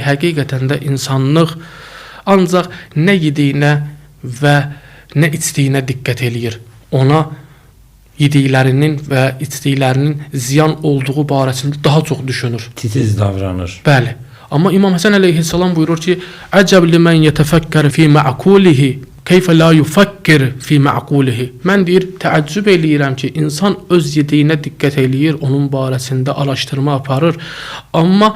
həqiqətən də insanlıq ancaq nə yediyinə və nə içdiyinə diqqət eləyir. Ona yediklərinin və içdiklərinin ziyan olduğu barəsində daha çox düşünür. Titiz davranır. Bəli. Amma İmam Həsən əleyhissalam buyurur ki, "Əcəb limən yetefəkkər fi ma'qulihi, keyfə la yufakkir fi ma'qulihi." Mən deyir, təəccüb eləyirəm ki, insan öz yediyinə diqqət eləyir, onun barəsində araşdırma aparır, amma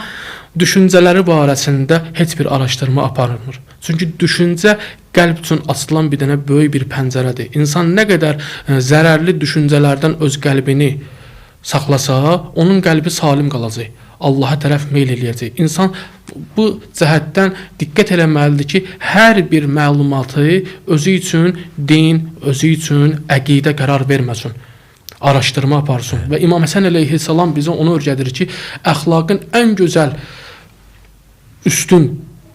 düşüncələri barəsində heç bir araşdırma aparmır. Çünki düşüncə qəlb üçün açılan bir dənə böyük bir pəncərədir. İnsan nə qədər zərərli düşüncələrdən öz qəlbini saxlasa, onun qəlbi salim qalacaq. Allaha tərəf meyl eləyəcək. İnsan bu cəhətdən diqqət eləməlidir ki, hər bir məlumatı özü üçün din, özü üçün əqidə qərar verməsin. Araşdırma aparsın. Və İmam Həsən əleyhissalam bizə onu öyrədir ki, əxlaqın ən gözəl, üstün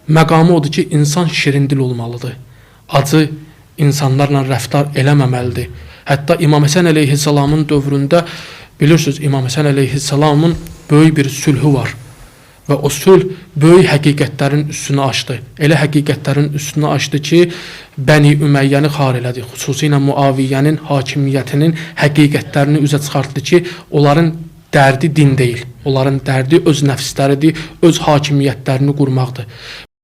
məqamı odur ki, insan şirindil olmalıdır. Acı insanlarla rəftar eləməməlidir. Hətta İmam Həsən əleyhissalamın dövründə bilirsiniz, İmam Həsən əleyhissalamın böyük bir sülhü var. Və o sülh böyük həqiqətlərin üstünü açdı. Elə həqiqətlərin üstünü açdı ki, Bəni Üməyyəni xar elədi. Xüsusilə Muaviyyənin hakimiyyətinin həqiqətlərini üzə çıxartdı ki, onların dərdi din deyil. Onların dərdi öz nəfsləridir, öz hakimiyyətlərini qurmaqdır.